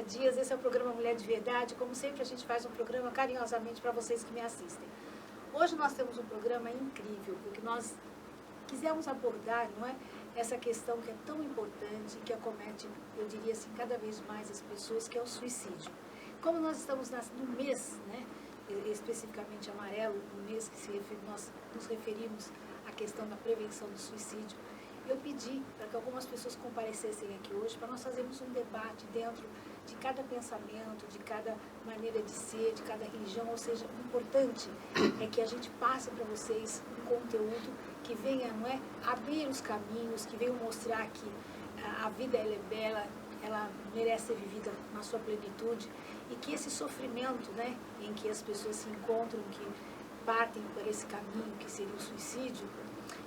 Dias, esse é o programa Mulher de Verdade. Como sempre, a gente faz um programa carinhosamente para vocês que me assistem. Hoje nós temos um programa incrível, porque nós quisemos abordar, não é, essa questão que é tão importante, que acomete, eu diria assim, cada vez mais as pessoas, que é o suicídio. Como nós estamos no mês, né, especificamente amarelo, no mês que nós nos referimos à questão da prevenção do suicídio, eu pedi para que algumas pessoas comparecessem aqui hoje para nós fazermos um debate dentro de cada pensamento, de cada maneira de ser, de cada religião. Ou seja, o importante é que a gente passe para vocês um conteúdo que venha, não é, abrir os caminhos, que venha mostrar que a vida ela é bela, ela merece ser vivida na sua plenitude, e que esse sofrimento, né, em que as pessoas se encontram, que partem por esse caminho que seria o suicídio,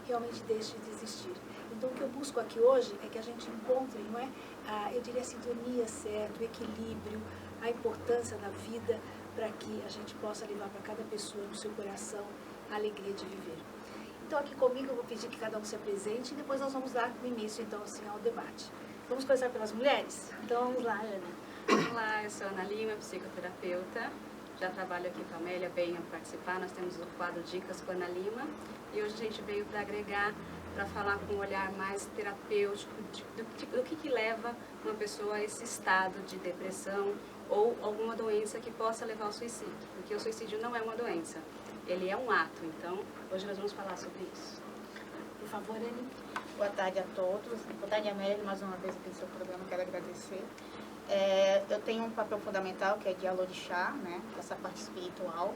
realmente deixe de existir. Então, o que eu busco aqui hoje é que a gente encontre, não é, eu diria, a sintonia certa, o equilíbrio, a importância da vida, para que a gente possa levar para cada pessoa no seu coração a alegria de viver. Então, aqui comigo eu vou pedir que cada um se apresente e depois nós vamos dar o início, então, assim, ao debate. Vamos começar pelas mulheres? Então, vamos lá, Ana. Olá, eu sou Ana Lima, psicoterapeuta. Já trabalho aqui com a Amélia, venham participar. Nós temos o quadro Dicas com a Ana Lima. E hoje a gente veio para agregar, para falar com um olhar mais terapêutico do que leva uma pessoa a esse estado de depressão ou alguma doença que possa levar ao suicídio. Porque o suicídio não é uma doença, ele é um ato. Então, hoje nós vamos falar sobre isso. Por favor, Anne. Boa tarde a todos. Boa tarde, Amélia, mais uma vez aqui no seu programa, quero agradecer. Eu tenho um papel fundamental, que é de alorixá, né, essa parte espiritual.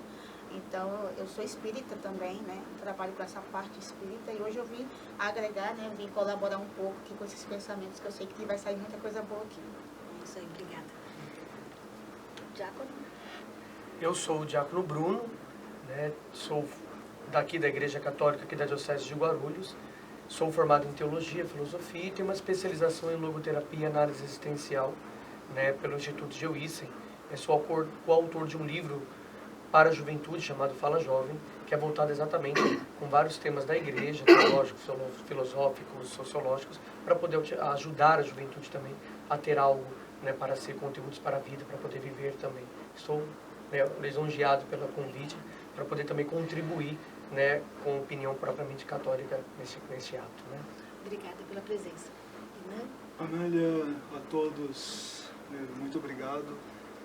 Então, eu sou espírita também, né, trabalho com essa parte espírita, e hoje eu vim agregar, né, eu vim colaborar um pouco aqui com esses pensamentos, que eu sei que vai sair muita coisa boa aqui. Isso aí, obrigada. Diácono? Eu sou o Diácono Bruno, né, sou daqui da Igreja Católica, aqui da Diocese de Guarulhos. Sou formado em Teologia, Filosofia e tenho uma especialização em Logoterapia e Análise Existencial, né, pelo Instituto Geuissen. Eu sou coautor de um livro para a juventude chamado Fala Jovem, que é voltado exatamente com vários temas da igreja, teológicos, filosóficos, sociológicos, para poder ajudar a juventude também a ter algo, né, para ser conteúdos para a vida, para poder viver também. Estou, né, lisonjeado pelo convite para poder também contribuir, né, com opinião propriamente católica nesse ato. Né? Obrigada pela presença. Renan? Amélia, a todos, muito obrigado.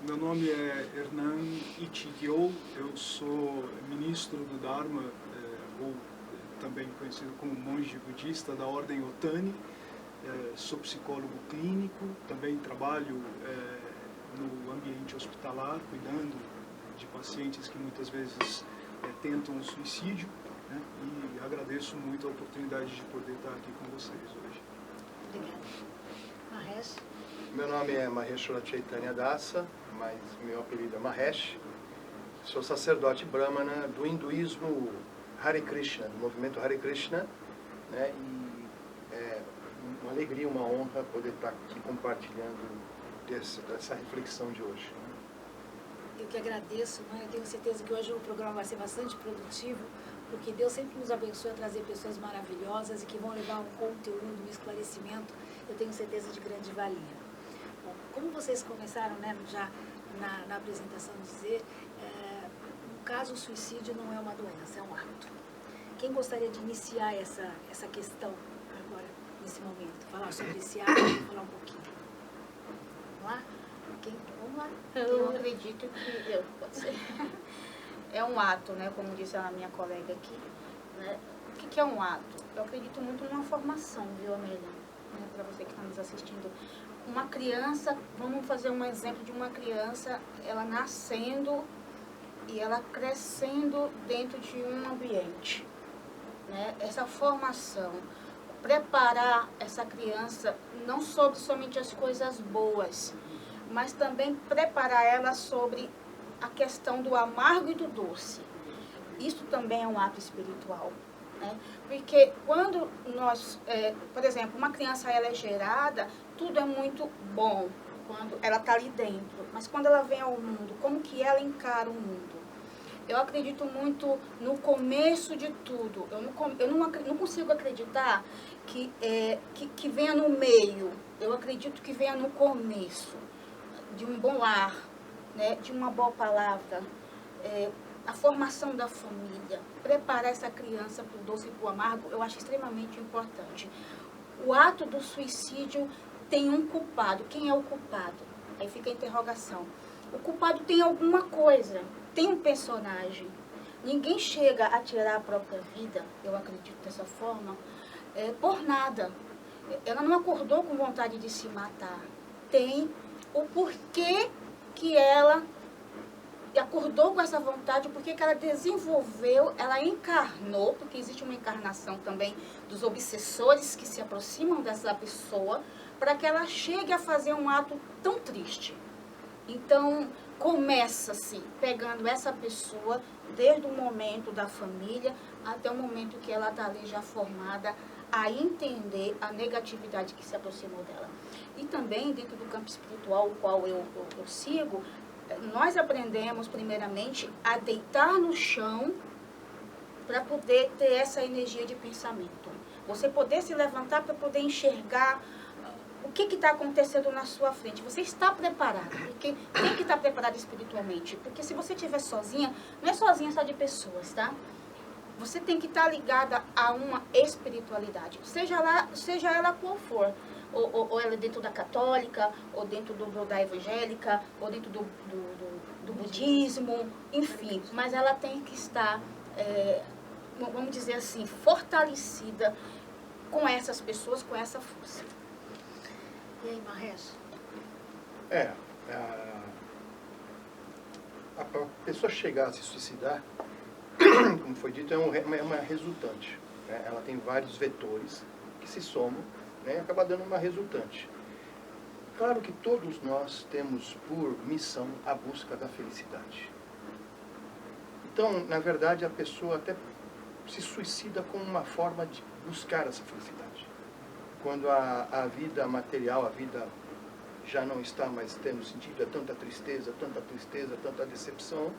Meu nome é Hernan Ichigyo, eu sou ministro do Dharma, ou também conhecido como monge budista da Ordem Otani. Sou psicólogo clínico, também trabalho no ambiente hospitalar, cuidando de pacientes que muitas vezes tentam o suicídio, né? E agradeço muito a oportunidade de poder estar aqui com vocês hoje. Obrigada. Mahesh? Meu nome é Maheshwara Chaitanya Dasa, mas meu apelido é Mahesh. Sou sacerdote brahmana do hinduísmo Hare Krishna, do movimento Hare Krishna, né? E é uma alegria, uma honra poder estar aqui compartilhando dessa reflexão de hoje. Eu que agradeço, né? Eu tenho certeza que hoje o programa vai ser bastante produtivo, porque Deus sempre nos abençoa a trazer pessoas maravilhosas e que vão levar um conteúdo, um esclarecimento, eu tenho certeza de grande valia. Bom, como vocês começaram, né, já na apresentação dizer, no caso o suicídio não é uma doença, é um ato. Quem gostaria de iniciar essa questão agora, nesse momento? Falar sobre esse ato, falar um pouquinho. Vamos lá? Vamos lá. Eu acredito que... pode ser. É um ato, né, como disse a minha colega aqui. Né? O que é um ato? Eu acredito muito numa formação, viu, Amélia? Né, para você que está nos assistindo. Uma criança, vamos fazer um exemplo de uma criança, ela nascendo e ela crescendo dentro de um ambiente. Né? Essa formação, preparar essa criança não sobre somente as coisas boas, mas também preparar ela sobre a questão do amargo e do doce. Isso também é um ato espiritual. Né? Porque quando nós, por exemplo, uma criança ela é gerada, tudo é muito bom quando ela está ali dentro. Mas quando ela vem ao mundo, como que ela encara o mundo? Eu acredito muito no começo de tudo. Eu não consigo acreditar que venha no meio. Eu acredito que venha no começo. de um bom lar, né, de uma boa palavra, a formação da família, preparar essa criança para o doce e para o amargo, eu acho extremamente importante. O ato do suicídio tem um culpado. Quem é o culpado? Aí fica a interrogação. O culpado tem alguma coisa, tem um personagem. Ninguém chega a tirar a própria vida, eu acredito dessa forma, por nada. Ela não acordou com vontade de se matar. Tem o porquê que ela acordou com essa vontade, porque que ela desenvolveu, ela encarnou, porque existe uma encarnação também dos obsessores que se aproximam dessa pessoa, para que ela chegue a fazer um ato tão triste. Então, começa-se pegando essa pessoa, desde o momento da família, até o momento que ela está ali já formada, a entender a negatividade que se aproximou dela. E também, dentro do campo espiritual, o qual eu sigo, nós aprendemos, primeiramente, a deitar no chão para poder ter essa energia de pensamento. Você poder se levantar para poder enxergar o que está acontecendo na sua frente. Você está preparado, porque tem que estar preparado espiritualmente. Porque se você estiver sozinha, não é sozinha só de pessoas, tá? Você tem que estar ligada a uma espiritualidade, seja ela qual for. Ou ela é dentro da católica, ou dentro da evangélica, ou dentro do budismo, enfim. Mas ela tem que estar, vamos dizer assim, fortalecida com essas pessoas, com essa força. E aí, Mahesh? A pessoa chegar a se suicidar, como foi dito, é uma resultante. Né? Ela tem vários vetores que se somam, né, e acaba dando uma resultante. Claro que todos nós temos por missão a busca da felicidade. Então, na verdade, a pessoa até se suicida como uma forma de buscar essa felicidade. Quando a vida material, a vida já não está mais tendo sentido, é tanta tristeza, tanta decepção,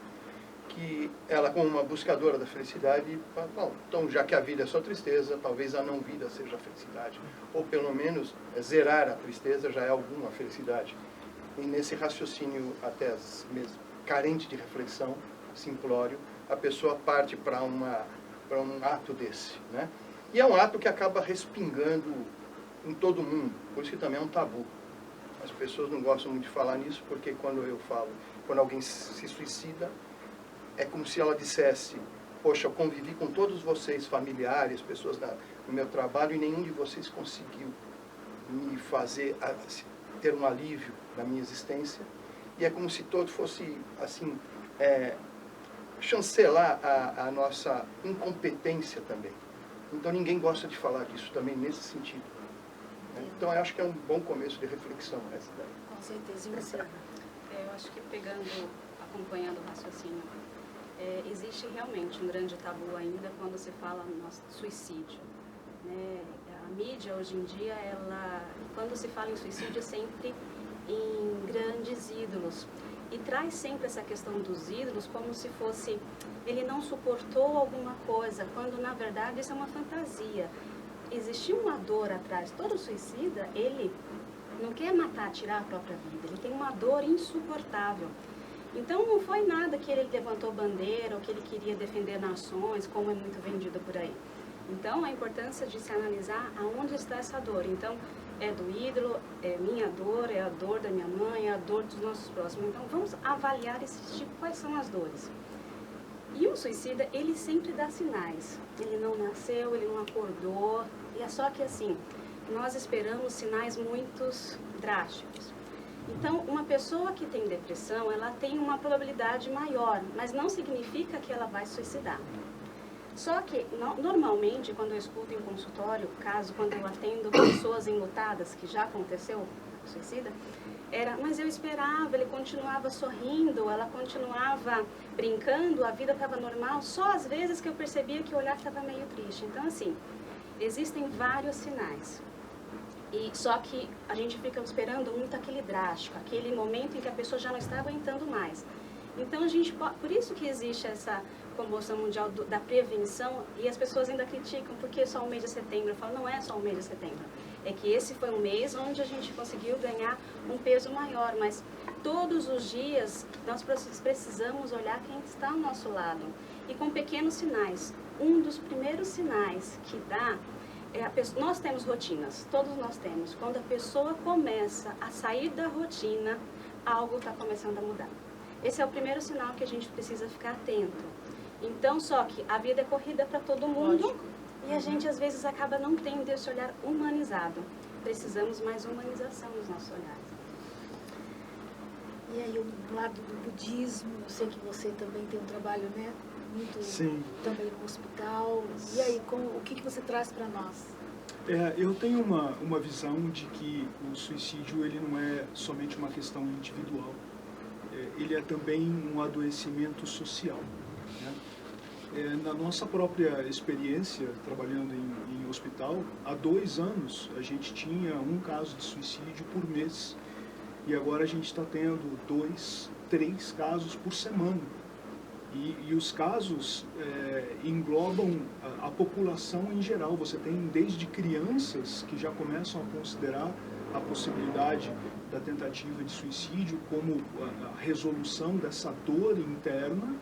que ela, como uma buscadora da felicidade, fala, bom, então já que a vida é só tristeza, talvez a não vida seja a felicidade. Ou pelo menos zerar a tristeza já é alguma felicidade. E nesse raciocínio até mesmo carente de reflexão, simplório, a pessoa parte para um ato desse. Né? E é um ato que acaba respingando em todo mundo, por isso que também é um tabu. As pessoas não gostam muito de falar nisso, porque quando alguém se suicida, é como se ela dissesse, poxa, eu convivi com todos vocês, familiares, pessoas no meu trabalho, e nenhum de vocês conseguiu me fazer ter um alívio na minha existência. E é como se todo fosse, assim, chancelar a nossa incompetência também. Então ninguém gosta de falar disso também nesse sentido. Então eu acho que é um bom começo de reflexão essa daí. Com certeza, e Luciana? Eu acho que acompanhando o raciocínio, existe realmente um grande tabu ainda quando se fala no suicídio. Né? A mídia hoje em dia, quando se fala em suicídio, é sempre em grandes ídolos. E traz sempre essa questão dos ídolos como se fosse, ele não suportou alguma coisa, quando na verdade isso é uma fantasia. Existe uma dor atrás. Todo suicida, ele não quer matar, tirar a própria vida. Ele tem uma dor insuportável. Então não foi nada que ele levantou bandeira ou que ele queria defender nações, como é muito vendido por aí. Então a importância de se analisar aonde está essa dor. Então é do ídolo, é minha dor, é a dor da minha mãe, é a dor dos nossos próximos. Então vamos avaliar quais são as dores. E o suicida, ele sempre dá sinais. Ele não nasceu, ele não acordou. E é só que assim, nós esperamos sinais muito drásticos. Então, uma pessoa que tem depressão, ela tem uma probabilidade maior, mas não significa que ela vai suicidar. Só que, normalmente, quando eu escuto em consultório, quando eu atendo pessoas enlutadas, que já aconteceu suicida, mas eu esperava, ele continuava sorrindo, ela continuava brincando, a vida estava normal, só às vezes que eu percebia que o olhar estava meio triste. Então, assim, existem vários sinais. Só que a gente fica esperando muito aquele drástico, aquele momento em que a pessoa já não está aguentando mais. Então, por isso que existe essa comoção mundial da prevenção, e as pessoas ainda criticam, porque só o mês de setembro. Eu falo, não é só o mês de setembro. É que esse foi um mês onde a gente conseguiu ganhar um peso maior, mas todos os dias nós precisamos olhar quem está ao nosso lado. E com pequenos sinais. Um dos primeiros sinais que dá é nós temos rotinas, todos nós temos. Quando a pessoa começa a sair da rotina, algo está começando a mudar. Esse é o primeiro sinal que a gente precisa ficar atento. Então, só que a vida é corrida para todo mundo. Lógico. E a gente às vezes acaba não tendo esse olhar humanizado. Precisamos mais humanização nos nossos olhares. E aí, o lado do budismo, eu sei que você também tem um trabalho, né, muito Sim. também no hospital. E aí, o que você traz para nós? Eu tenho uma visão de que o suicídio ele não é somente uma questão individual. Ele é também um adoecimento social, né? Na nossa própria experiência, trabalhando em hospital, há 2 anos a gente tinha um caso de suicídio por mês. E agora a gente está tendo 2, 3 casos por semana. E os casos englobam a população em geral. Você tem desde crianças que já começam a considerar a possibilidade da tentativa de suicídio como a resolução dessa dor interna.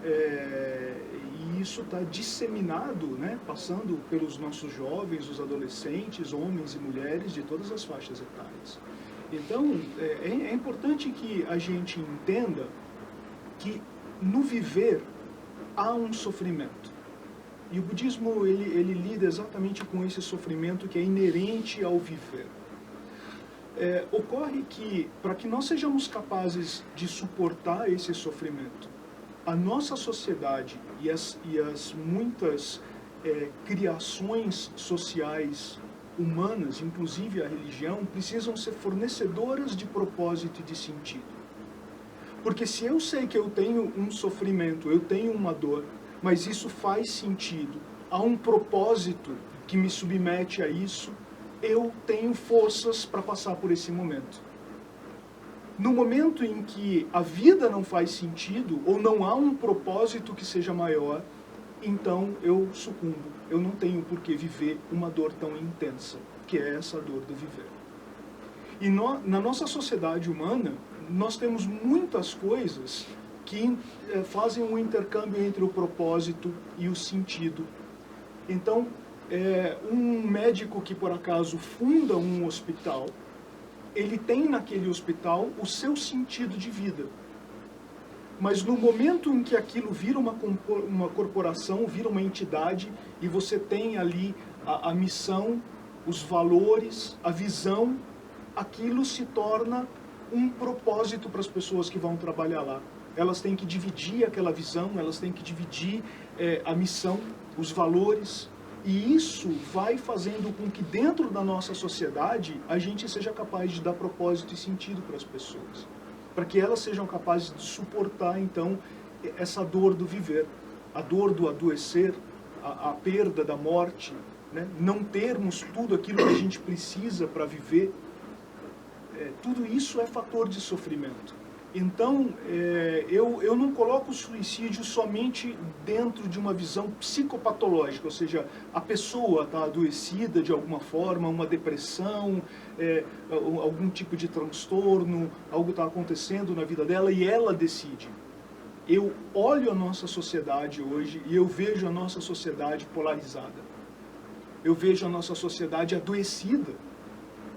E isso está disseminado, né, passando pelos nossos jovens, os adolescentes, homens e mulheres de todas as faixas etárias. Então, é importante que a gente entenda que no viver há um sofrimento. E o budismo ele lida exatamente com esse sofrimento que é inerente ao viver. Ocorre que, para que nós sejamos capazes de suportar esse sofrimento, a nossa sociedade e as muitas criações sociais humanas, inclusive a religião, precisam ser fornecedoras de propósito e de sentido. Porque se eu sei que eu tenho um sofrimento, eu tenho uma dor, mas isso faz sentido, há um propósito que me submete a isso, eu tenho forças para passar por esse momento. No momento em que a vida não faz sentido, ou não há um propósito que seja maior, então eu sucumbo. Eu não tenho por que viver uma dor tão intensa, que é essa dor do viver. E na nossa sociedade humana, nós temos muitas coisas que fazem um intercâmbio entre o propósito e o sentido. Então, um médico que por acaso funda um hospital, ele tem naquele hospital o seu sentido de vida. Mas no momento em que aquilo vira uma corporação, vira uma entidade, e você tem ali a missão, os valores, a visão, aquilo se torna um propósito para as pessoas que vão trabalhar lá. Elas têm que dividir aquela visão, elas têm que dividir a missão, os valores, e isso vai fazendo com que dentro da nossa sociedade a gente seja capaz de dar propósito e sentido para as pessoas, para que elas sejam capazes de suportar então essa dor do viver, a dor do adoecer, a perda da morte, né? Não termos tudo aquilo que a gente precisa para viver. Tudo isso é fator de sofrimento. Então, eu não coloco o suicídio somente dentro de uma visão psicopatológica, ou seja, a pessoa está adoecida de alguma forma, uma depressão, algum tipo de transtorno, algo está acontecendo na vida dela e ela decide. Eu olho a nossa sociedade hoje e eu vejo a nossa sociedade polarizada. Eu vejo a nossa sociedade adoecida.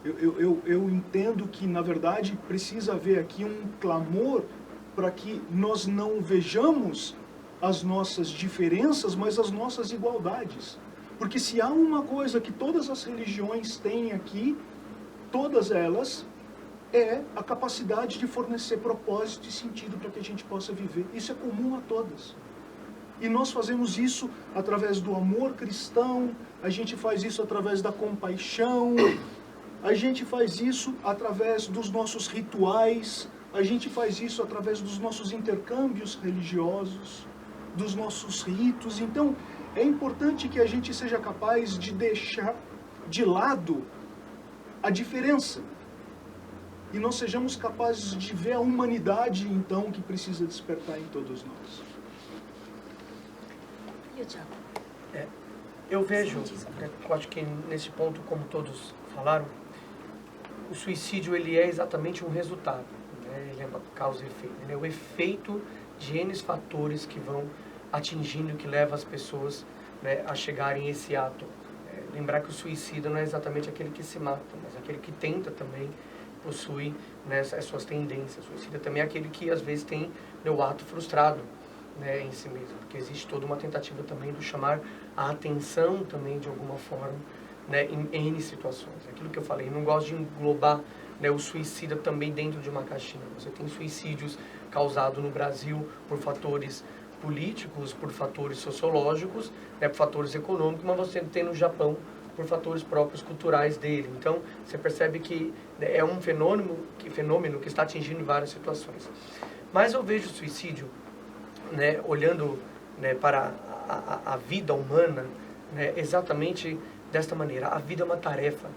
Eu entendo que, na verdade, precisa haver aqui um clamor para que nós não vejamos as nossas diferenças, mas as nossas igualdades. Porque se há uma coisa que todas as religiões têm aqui, todas elas, é a capacidade de fornecer propósito e sentido para que a gente possa viver. Isso é comum a todas. E nós fazemos isso através do amor cristão, a gente faz isso através da compaixão, a gente faz isso através dos nossos rituais, a gente faz isso através dos nossos intercâmbios religiosos, dos nossos ritos. Então, é importante que a gente seja capaz de deixar de lado a diferença. E nós sejamos capazes de ver a humanidade, então, que precisa despertar em todos nós. E o Thiago? Eu vejo, eu acho que nesse ponto, como todos falaram, o suicídio ele é exatamente um resultado, né? né? Ele é uma causa e efeito. Ele é o efeito de N fatores que vão atingindo, que leva as pessoas, né, a chegarem a esse ato. Lembrar que o suicida não é exatamente aquele que se mata, mas aquele que tenta também, possui, né, as suas tendências. O suicida também é aquele que às vezes tem, né, o ato frustrado, né, em si mesmo, porque existe toda uma tentativa também de chamar a atenção também de alguma forma, né, em N situações. Aquilo que eu falei, eu não gosto de englobar, né, o suicida também dentro de uma caixinha. Você tem suicídios causados no Brasil por fatores políticos, por fatores sociológicos, né, por fatores econômicos, mas você tem no Japão por fatores próprios culturais dele. Então, você percebe que, né, é um fenômeno que está atingindo várias situações. Mas eu vejo o suicídio, né, olhando, né, para a vida humana, né, exatamente desta maneira. A vida é uma tarefa.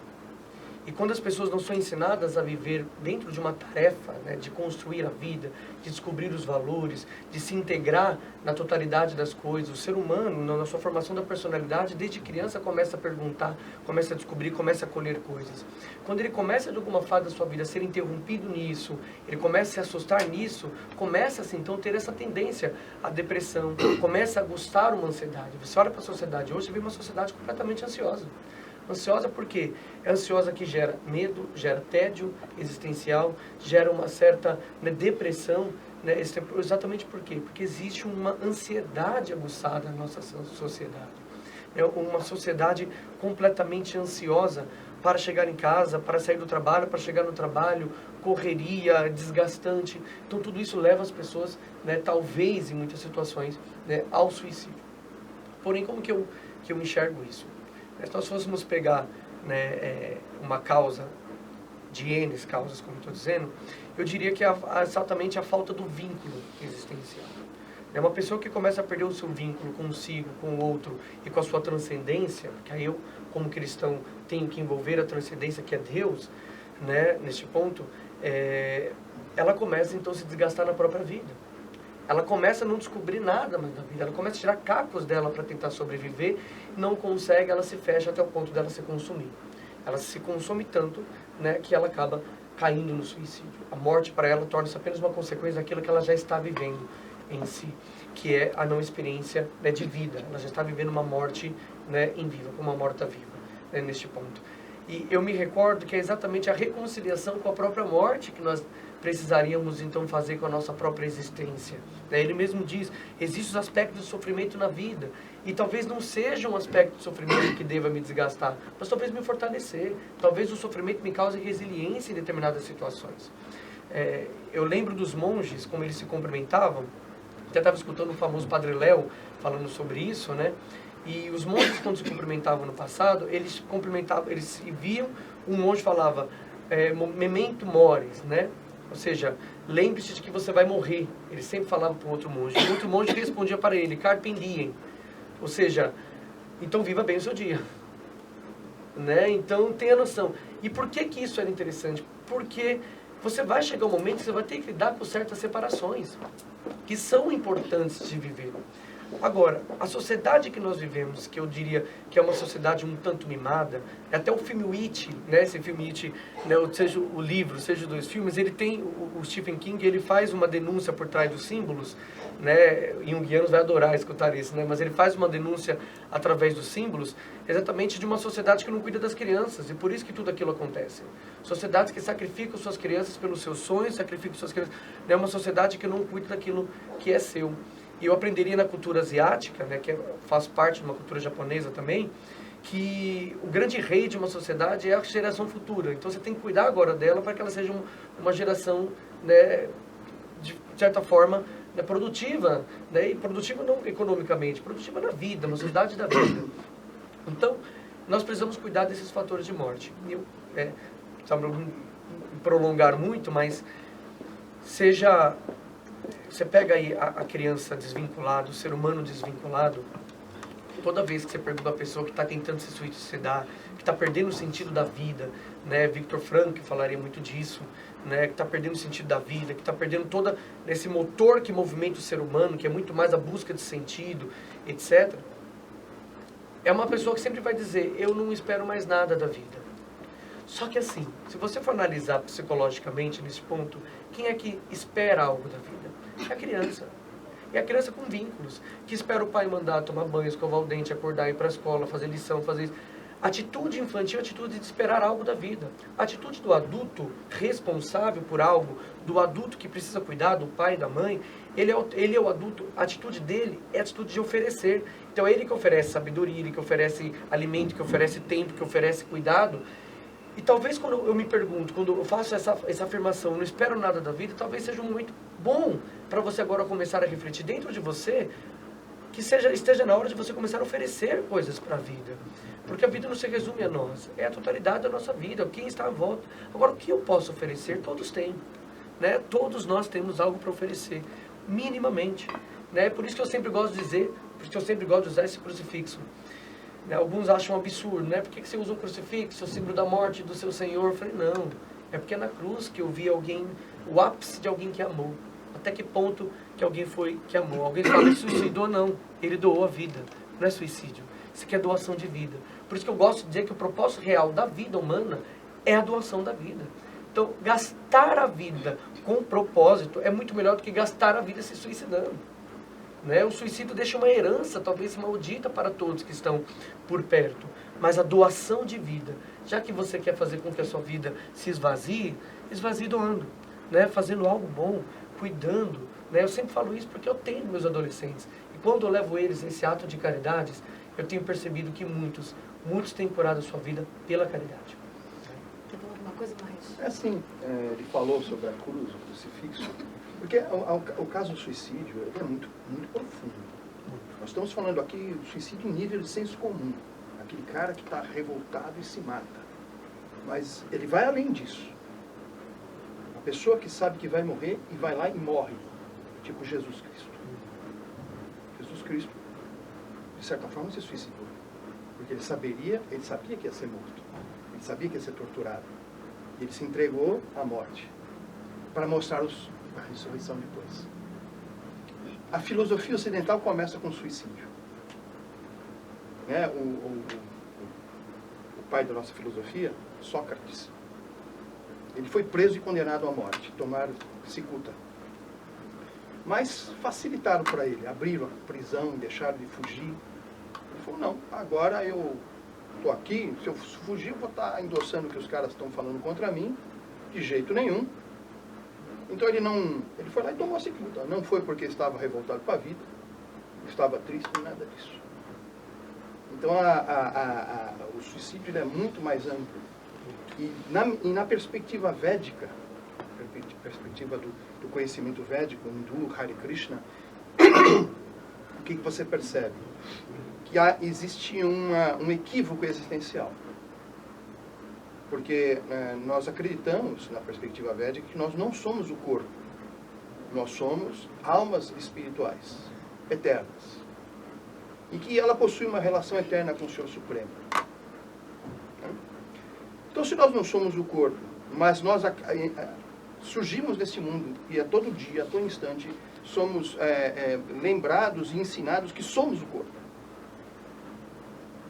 E quando as pessoas não são ensinadas a viver dentro de uma tarefa, né, de construir a vida, de descobrir os valores, de se integrar na totalidade das coisas, o ser humano, na sua formação da personalidade, desde criança começa a perguntar, começa a descobrir, começa a colher coisas. Quando ele começa de alguma fase da sua vida a ser interrompido nisso, ele começa a se assustar nisso, começa-se então a ter essa tendência à depressão, começa a gostar uma ansiedade. Você olha para a sociedade hoje, você vê uma sociedade completamente ansiosa. Ansiosa por quê? É ansiosa que gera medo, gera tédio existencial, gera uma certa, né, depressão, né, exatamente por quê? Porque existe uma ansiedade aguçada na nossa sociedade. É uma sociedade completamente ansiosa para chegar em casa, para sair do trabalho, para chegar no trabalho, correria, desgastante. Então tudo isso leva as pessoas, né, talvez em muitas situações, né, ao suicídio. Porém, como que eu enxergo isso? Se nós fôssemos pegar, né, uma causa, de N causas, como estou dizendo, eu diria que é exatamente a falta do vínculo existencial. É uma pessoa que começa a perder o seu vínculo consigo, com o outro e com a sua transcendência, porque aí eu, como cristão, tenho que envolver a transcendência que é Deus, né, neste ponto, ela começa então a se desgastar na própria vida. Ela começa a não descobrir nada mais da vida, ela começa a tirar cacos dela para tentar sobreviver, não consegue, ela se fecha até o ponto dela se consumir. Ela se consome tanto, né, que ela acaba caindo no suicídio. A morte para ela torna-se apenas uma consequência daquilo que ela já está vivendo em si, que é a não experiência, né, de vida. Ela já está vivendo uma morte, né, em vida, uma morta-viva, né, neste ponto. E eu me recordo que é exatamente a reconciliação com a própria morte que nós precisaríamos então fazer com a nossa própria existência. Ele mesmo diz, existem os aspectos de sofrimento na vida, e talvez não seja um aspecto de sofrimento que deva me desgastar, mas talvez me fortalecer, talvez o sofrimento me cause resiliência em determinadas situações. Eu lembro dos monges, como eles se cumprimentavam, até estava escutando o famoso Padre Léo falando sobre isso, né? E os monges, quando se cumprimentavam no passado, eles cumprimentavam, eles se viam, um monge falava, memento mores, né? Ou seja, lembre-se de que você vai morrer. Ele sempre falava para o outro monge. O outro monge respondia para ele, carpe diem. Ou seja, então viva bem o seu dia. Né? Então tenha noção. E por que isso era interessante? Porque você vai chegar um momento que você vai ter que lidar com certas separações, que são importantes de viver. Agora, a sociedade que nós vivemos, que eu diria que é uma sociedade um tanto mimada, até o filme It, né, esse filme It, né, seja o livro, seja os dois filmes, ele tem, o Stephen King, ele faz uma denúncia por trás dos símbolos, né, junguianos vai adorar escutar isso, né, mas ele faz uma denúncia através dos símbolos, exatamente de uma sociedade que não cuida das crianças, e por isso que tudo aquilo acontece. Sociedades que sacrificam suas crianças pelos seus sonhos, sacrificam suas crianças, é uma sociedade que não cuida daquilo que é seu. E eu aprenderia na cultura asiática, né, que faz parte de uma cultura japonesa também, que o grande rei de uma sociedade é a geração futura. Então você tem que cuidar agora dela para que ela seja uma geração, né, de certa forma, né, produtiva, né, e produtiva não economicamente, produtiva na vida, na sociedade da vida. Então, nós precisamos cuidar desses fatores de morte. Eu, sabe, não prolongar muito, mas você pega aí a criança desvinculada, o ser humano desvinculado, toda vez que você pergunta a pessoa que está tentando se suicidar, que está perdendo o sentido da vida, né? Viktor Frankl falaria muito disso, né? Que está perdendo o sentido da vida, que está perdendo todo esse motor que movimenta o ser humano, que é muito mais a busca de sentido, etc. É uma pessoa que sempre vai dizer, eu não espero mais nada da vida. Só que assim, se você for analisar psicologicamente nesse ponto, quem é que espera algo da vida? É a criança. É a criança com vínculos, que espera o pai mandar tomar banho, escovar o dente, acordar, ir para a escola, fazer lição, fazer isso. Atitude infantil é atitude de esperar algo da vida. A atitude do adulto responsável por algo, do adulto que precisa cuidar, do pai e da mãe, ele é o adulto, a atitude dele é a atitude de oferecer. Então é ele que oferece sabedoria, ele que oferece alimento, que oferece tempo, que oferece cuidado. E talvez quando eu me pergunto, quando eu faço essa afirmação, eu não espero nada da vida, talvez seja um momento bom para você agora começar a refletir dentro de você, que esteja na hora de você começar a oferecer coisas para a vida. Porque a vida não se resume a nós, é a totalidade da nossa vida, quem está à volta. Agora, o que eu posso oferecer? Todos têm. Né? Todos nós temos algo para oferecer, minimamente. Né? Por isso que eu sempre gosto de dizer, por isso que eu sempre gosto de usar esse crucifixo. Né? Alguns acham um absurdo, né? Por que você usa um crucifixo, o símbolo da morte do seu Senhor? Eu falei, não, é porque é na cruz que eu vi alguém, o ápice de alguém que amou. Até que ponto que alguém foi que amou? Alguém fala, ele suicidou? Não, ele doou a vida, não é suicídio. Isso aqui é doação de vida. Por isso que eu gosto de dizer que o propósito real da vida humana é a doação da vida. Então, gastar a vida com propósito é muito melhor do que gastar a vida se suicidando. Né? O suicídio deixa uma herança, talvez maldita para todos que estão por perto. Mas a doação de vida, já que você quer fazer com que a sua vida se esvazie doando. Né? Fazendo algo bom, cuidando. Né? Eu sempre falo isso porque eu tenho meus adolescentes. E quando eu levo eles a esse ato de caridades, eu tenho percebido que muitos têm curado a sua vida pela caridade. Quer falar alguma coisa mais? É assim, ele falou sobre a cruz, o crucifixo, porque o caso do suicídio ele é muito, muito profundo. Nós estamos falando aqui do suicídio em nível de senso comum. Aquele cara que está revoltado e se mata. Mas ele vai além disso. A pessoa que sabe que vai morrer e vai lá e morre. Tipo Jesus Cristo. Jesus Cristo, de certa forma, se suicidou. Porque ele sabia que ia ser morto. Ele sabia que ia ser torturado. E ele se entregou à morte. Para mostrar a ressurreição depois. A filosofia ocidental começa com o suicídio. Né? O pai da nossa filosofia, Sócrates, ele foi preso e condenado à morte, tomar cicuta. Mas facilitaram para ele, abriram a prisão, deixaram de fugir. Ele falou, não, agora eu estou aqui, se eu fugir eu vou estar endossando o que os caras estão falando contra mim, de jeito nenhum. Então ele foi lá e tomou a cicuta. Não foi porque estava revoltado com a vida, estava triste, nada disso. Então o suicídio é muito mais amplo. E na perspectiva védica, perspectiva do conhecimento védico, hindu, Hare Krishna, o que você percebe? Que existe um equívoco existencial. Porque nós acreditamos, na perspectiva védica, que nós não somos o corpo. Nós somos almas espirituais, eternas. E que ela possui uma relação eterna com o Senhor Supremo. Então, se nós não somos o corpo, mas nós surgimos nesse mundo, e a todo dia, a todo instante, somos lembrados e ensinados que somos o corpo.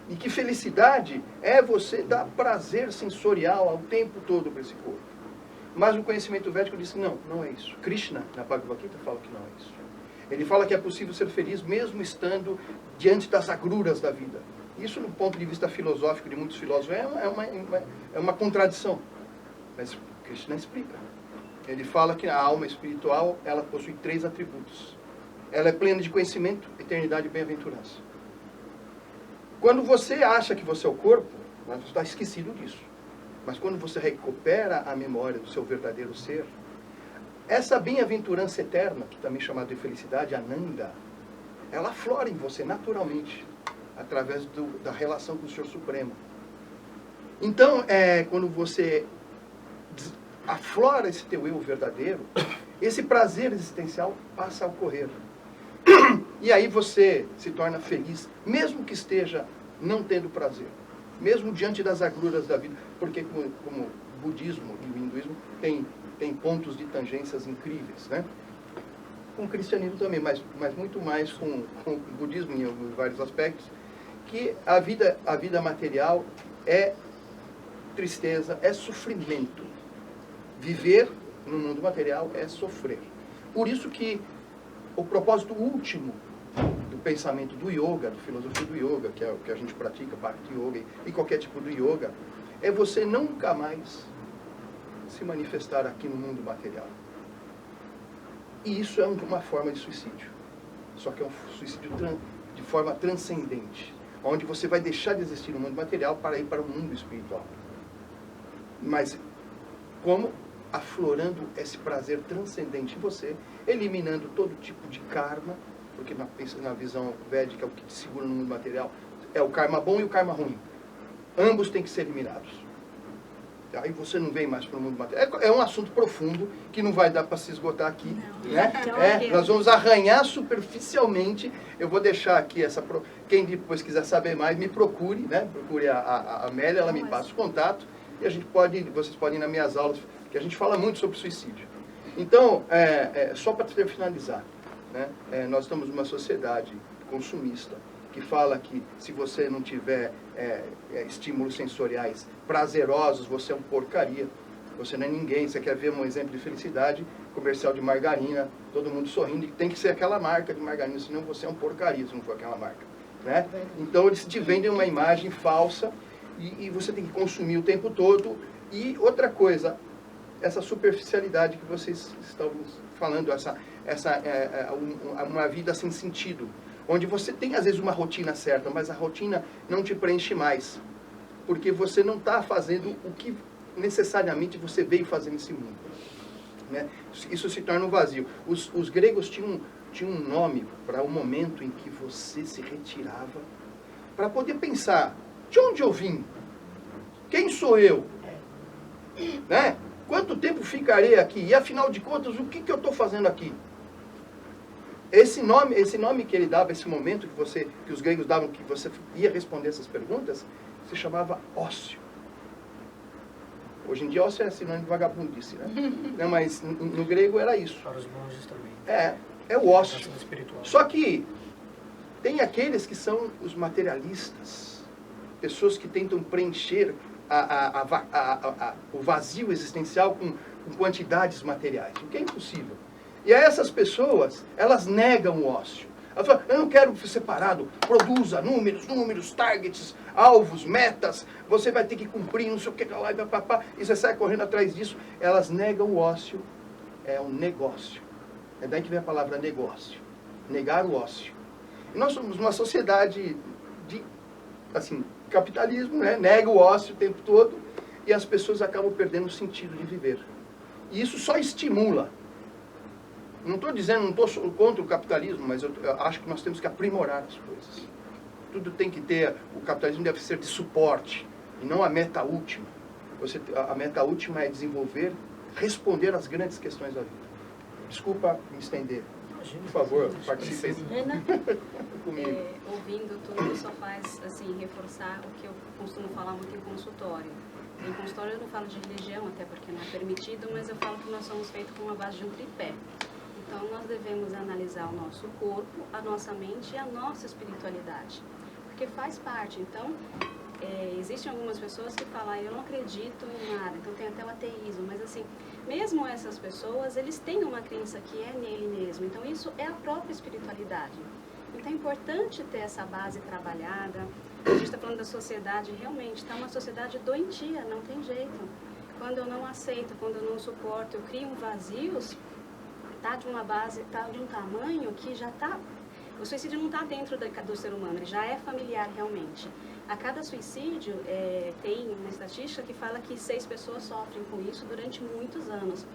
E que felicidade é você dar prazer sensorial ao tempo todo para esse corpo. Mas o conhecimento védico diz que não é isso. Krishna, na Bhagavad Gita, fala que não é isso. Ele fala que é possível ser feliz mesmo estando diante das agruras da vida. Isso, do ponto de vista filosófico de muitos filósofos, é uma contradição. Mas Krishna explica. Ele fala que a alma espiritual, ela possui 3 atributos. Ela é plena de conhecimento, eternidade e bem-aventurança. Quando você acha que você é o corpo, você está esquecido disso. Mas quando você recupera a memória do seu verdadeiro ser, essa bem-aventurança eterna, que também é chamada de felicidade, Ananda, ela aflora em você naturalmente, através da relação com o Senhor Supremo. Então, quando você aflora esse teu eu verdadeiro, esse prazer existencial passa a ocorrer. E aí você se torna feliz, mesmo que esteja não tendo prazer, mesmo diante das agruras da vida, porque como o budismo e o hinduísmo tem pontos de tangências incríveis, né? Com o cristianismo também, mas muito mais com o budismo em vários aspectos, que a vida material é tristeza, é sofrimento. Viver no mundo material é sofrer. Por isso que o propósito último do pensamento do yoga, da filosofia do yoga, que é o que a gente pratica, Bhakti Yoga e qualquer tipo de yoga, é você nunca mais se manifestar aqui no mundo material. E isso é uma forma de suicídio. Só que é um suicídio de forma transcendente, onde você vai deixar de existir no mundo material para ir para o mundo espiritual. Mas como? Aflorando esse prazer transcendente em você, eliminando todo tipo de karma, porque na visão védica, o que te segura no mundo material é o karma bom e o karma ruim. Ambos têm que ser eliminados. Aí você não vem mais para o mundo material. É um assunto profundo que não vai dar para se esgotar aqui. Né? Nós vamos arranhar superficialmente. Eu vou deixar aqui quem depois quiser saber mais, me procure, né? Procure a Amélia, ela me passa o contato. E vocês podem ir nas minhas aulas, que a gente fala muito sobre suicídio. Então, só para finalizar, né? Nós estamos numa sociedade consumista, que fala que se você não tiver estímulos sensoriais prazerosos, você é um porcaria, você não é ninguém. Você quer ver um exemplo de felicidade? Comercial de margarina, todo mundo sorrindo, e tem que ser aquela marca de margarina, senão você é um porcaria se não for aquela marca. Né? Então eles te vendem uma imagem falsa, e você tem que consumir o tempo todo. E outra coisa, essa superficialidade que vocês estão falando, uma vida sem sentido, onde você tem às vezes uma rotina certa, mas a rotina não te preenche mais, porque você não está fazendo o que necessariamente você veio fazer nesse mundo. Né? Isso se torna um vazio. Os gregos tinham um nome para o momento em que você se retirava, para poder pensar: de onde eu vim? Quem sou eu? Né? Quanto tempo ficarei aqui? E afinal de contas, o que eu estou fazendo aqui? Esse nome que ele dava, esse momento que os gregos davam, que você ia responder essas perguntas, se chamava ócio. Hoje em dia, ócio é sinônimo de vagabundice, né? Não, mas no grego era isso. Para os monges também. É o ócio. Espiritual. Só que tem aqueles que são os materialistas, pessoas que tentam preencher o vazio existencial com quantidades materiais, o que é impossível. E a essas pessoas, elas negam o ócio. Elas falam: eu não quero ser separado, produza números, targets, alvos, metas, você vai ter que cumprir, não sei o que, lá, e você sai correndo atrás disso. Elas negam o ócio, é um negócio. É daí que vem a palavra negócio. Negar o ócio. E nós somos uma sociedade de, assim, capitalismo, né? Nega o ócio o tempo todo, e as pessoas acabam perdendo o sentido de viver. E isso só estimula. Não estou dizendo, não estou contra o capitalismo, mas eu acho que nós temos que aprimorar as coisas. Tudo tem que ter, o capitalismo deve ser de suporte, e não a meta última. A meta última é desenvolver, responder às grandes questões da vida. Desculpa me estender. Por favor, participe comigo. Ouvindo tudo, só faz assim, reforçar o que eu costumo falar muito em consultório. Em consultório eu não falo de religião, até porque não é permitido, mas eu falo que nós somos feitos com a base de um tripé. Então nós devemos analisar o nosso corpo, a nossa mente e a nossa espiritualidade, porque faz parte. Então, existem algumas pessoas que falam: eu não acredito em nada, então tem até o ateísmo, mas assim, mesmo essas pessoas, eles têm uma crença que é nele mesmo, então isso é a própria espiritualidade. Então é importante ter essa base trabalhada. A gente está falando da sociedade, realmente está uma sociedade doentia, não tem jeito. Quando eu não aceito, quando eu não suporto, eu crio vazios, está de uma base, está de um tamanho que já está... O suicídio não está dentro do ser humano, ele já é familiar realmente. A cada suicídio tem uma estatística que fala que 6 pessoas sofrem com isso durante muitos anos.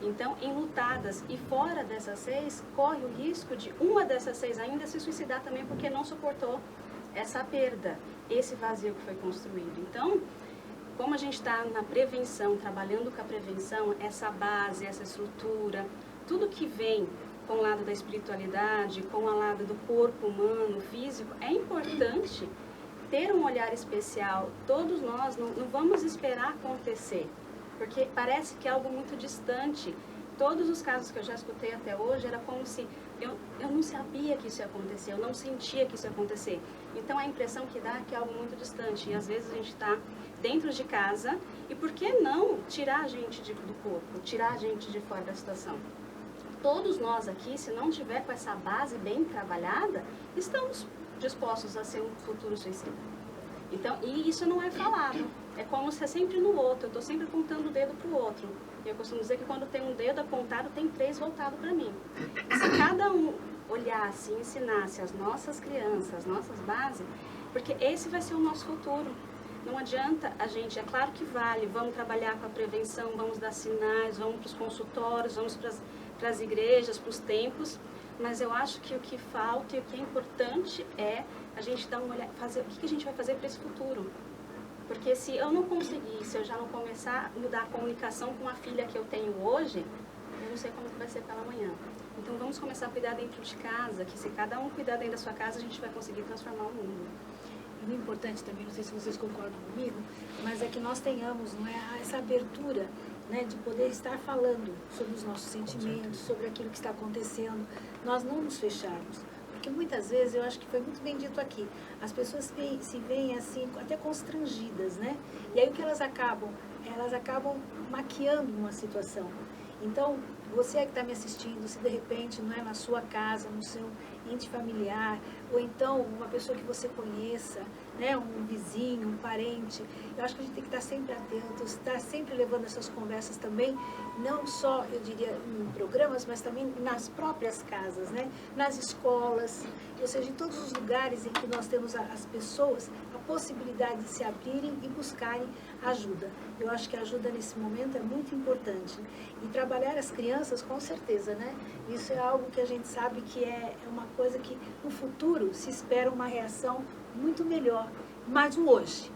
Então, enlutadas, e fora dessas 6, corre o risco de uma dessas 6 ainda se suicidar também, porque não suportou essa perda, esse vazio que foi construído. Então, como a gente está na prevenção, trabalhando com a prevenção, essa base, essa estrutura, tudo que vem com o lado da espiritualidade, com o lado do corpo humano, físico, é importante ter um olhar especial. Todos nós não vamos esperar acontecer, porque parece que é algo muito distante. Todos os casos que eu já escutei até hoje era como se eu não sabia que isso ia acontecer, eu não sentia que isso ia acontecer. Então a impressão que dá é que é algo muito distante. E às vezes a gente está dentro de casa e por que não tirar a gente do corpo, tirar a gente de fora da situação? Todos nós aqui, se não tiver com essa base bem trabalhada, estamos dispostos a ser um futuro suicida. Então, e isso não é falado. É como se é sempre no outro. Eu estou sempre apontando o dedo para o outro. E eu costumo dizer que quando tem um dedo apontado, tem 3 voltados para mim. E se cada um olhasse e ensinasse as nossas crianças, as nossas bases, porque esse vai ser o nosso futuro. Não adianta a gente, é claro que vale, vamos trabalhar com a prevenção, vamos dar sinais, vamos para os consultórios, vamos para as igrejas, para os templos, mas eu acho que o que falta e o que é importante é a gente dar uma olhada, fazer o que a gente vai fazer para esse futuro. Porque se eu não conseguir, se eu já não começar a mudar a comunicação com a filha que eu tenho hoje, eu não sei como vai ser pela manhã. Então vamos começar a cuidar dentro de casa, que se cada um cuidar dentro da sua casa, a gente vai conseguir transformar o mundo. E o importante também, não sei se vocês concordam comigo, mas é que nós tenhamos, não é, essa abertura, né, de poder estar falando sobre os nossos sentimentos, sobre aquilo que está acontecendo, nós não nos fecharmos. Porque muitas vezes, eu acho que foi muito bem dito aqui, as pessoas se veem assim, até constrangidas, né? E aí o que elas acabam maquiando uma situação. Então, você que está me assistindo, se de repente não é na sua casa, no seu ente familiar, ou então uma pessoa que você conheça, né, um vizinho, um parente, eu acho que a gente tem que estar sempre atento, estar sempre levando essas conversas também, não só, eu diria, em programas, mas também nas próprias casas, né, nas escolas, ou seja, em todos os lugares em que nós temos as pessoas a possibilidade de se abrirem e buscarem ajuda. Eu acho que a ajuda nesse momento é muito importante. E trabalhar as crianças, com certeza, né? Isso é algo que a gente sabe que é uma coisa que no futuro se espera uma reação muito melhor. Mas o hoje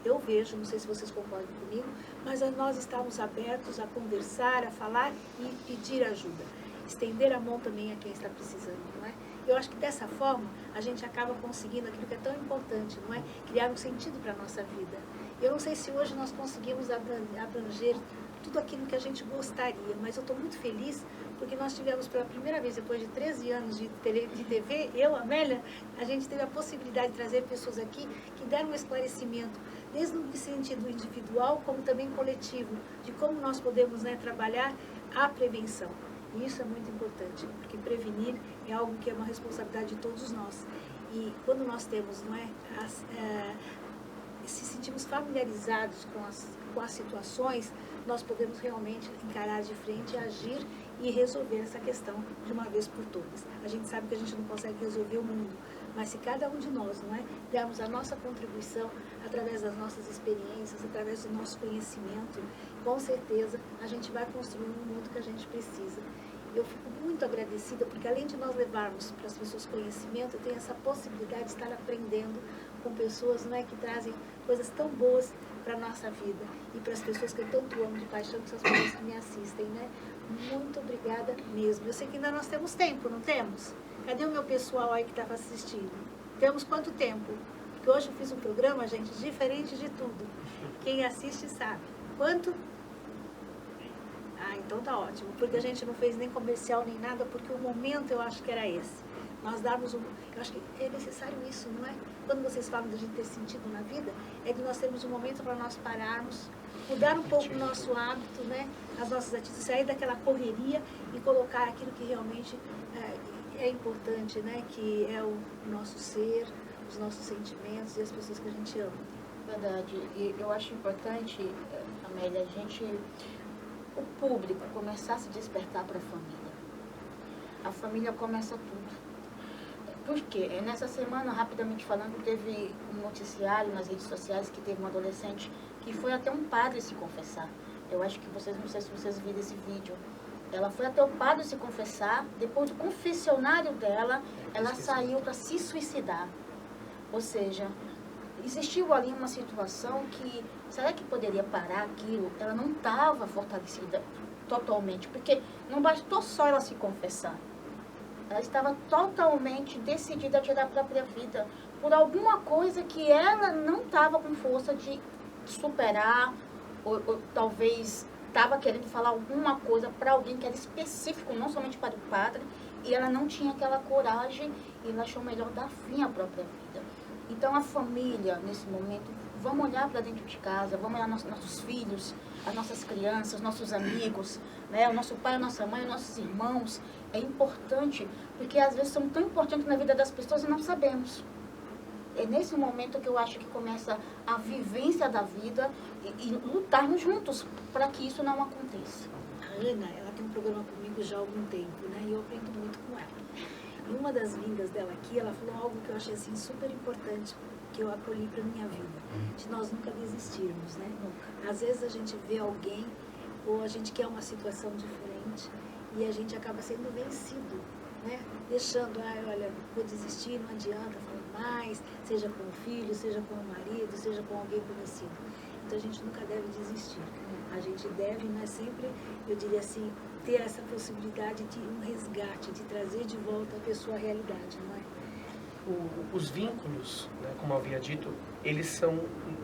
eu vejo, não sei se vocês concordam comigo, mas nós estamos abertos a conversar, a falar e pedir ajuda. Estender a mão também a quem está precisando, não é? Eu acho que dessa forma a gente acaba conseguindo aquilo que é tão importante, não é? Criar um sentido para a nossa vida. Eu não sei se hoje nós conseguimos abranger tudo aquilo que a gente gostaria, mas eu estou muito feliz porque nós tivemos pela primeira vez, depois de 13 anos de TV, eu, Amélia, a gente teve a possibilidade de trazer pessoas aqui que deram um esclarecimento, desde o sentido individual como também coletivo, de como nós podemos, né, trabalhar a prevenção. E isso é muito importante, porque prevenir é algo que é uma responsabilidade de todos nós. E quando nós temos, não é, se sentimos familiarizados com as situações, nós podemos realmente encarar de frente, agir e resolver essa questão de uma vez por todas. A gente sabe que a gente não consegue resolver o mundo, mas se cada um de nós, não é, dermos a nossa contribuição através das nossas experiências, através do nosso conhecimento, com certeza a gente vai construir um mundo que a gente precisa. Eu fico muito agradecida porque além de nós levarmos para as pessoas conhecimento, eu tenho essa possibilidade de estar aprendendo com pessoas, não é, que trazem coisas tão boas para a nossa vida e para as pessoas que eu tanto amo de paixão, que são as pessoas que me assistem, né? Muito obrigada mesmo. Eu sei que ainda nós temos tempo, não temos? Cadê o meu pessoal aí que estava assistindo? Temos quanto tempo? Porque hoje eu fiz um programa, gente, diferente de tudo. Quem assiste sabe. Quanto? Ah, então tá ótimo. Porque a gente não fez nem comercial nem nada, porque o momento eu acho que era esse. Nós darmos eu acho que é necessário isso, não é? Quando vocês falam de a gente ter sentido na vida, é de nós termos um momento para nós pararmos, mudar um pouco o nosso hábito, né? As nossas atitudes, sair daquela correria e colocar aquilo que realmente é importante, né? Que é o nosso ser, os nossos sentimentos e as pessoas que a gente ama. Verdade. E eu acho importante, Amélia, o público começar a se despertar para a família. A família começa tudo. Por quê? Nessa semana, rapidamente falando, teve um noticiário nas redes sociais que teve uma adolescente que foi até um padre se confessar. Eu acho que vocês, não sei se vocês viram esse vídeo. Ela foi até o padre se confessar, depois do confessionário dela, ela saiu para se suicidar. Ou seja, existiu ali uma situação que, será que poderia parar aquilo? Ela não estava fortalecida totalmente, porque não bastou só ela se confessar. Ela estava totalmente decidida a tirar a própria vida por alguma coisa que ela não estava com força de superar, ou talvez estava querendo falar alguma coisa para alguém que era específico, não somente para o padre, e ela não tinha aquela coragem e ela achou melhor dar fim à própria vida. Então a família, nesse momento, vamos olhar para dentro de casa, vamos olhar nossos filhos, as nossas crianças, nossos amigos, né? O nosso pai, a nossa mãe, os nossos irmãos. É importante, porque às vezes são tão importantes na vida das pessoas e não sabemos. É nesse momento que eu acho que começa a vivência da vida e lutarmos juntos para que isso não aconteça. A Ana, ela tem um programa comigo já há algum tempo, né? E eu aprendo muito com ela. E uma das vindas dela aqui, ela falou algo que eu achei assim super importante, que eu acolhi para minha vida, de nós nunca desistirmos, né? Às vezes a gente vê alguém ou a gente quer uma situação diferente e a gente acaba sendo vencido, né? Deixando, olha, vou desistir, não adianta, falar mais, seja com o filho, seja com o marido, seja com alguém conhecido. Então a gente nunca deve desistir. A gente deve, né, sempre, eu diria assim, ter essa possibilidade de um resgate, de trazer de volta a pessoa à realidade, não é? Os vínculos, né, como eu havia dito, eles são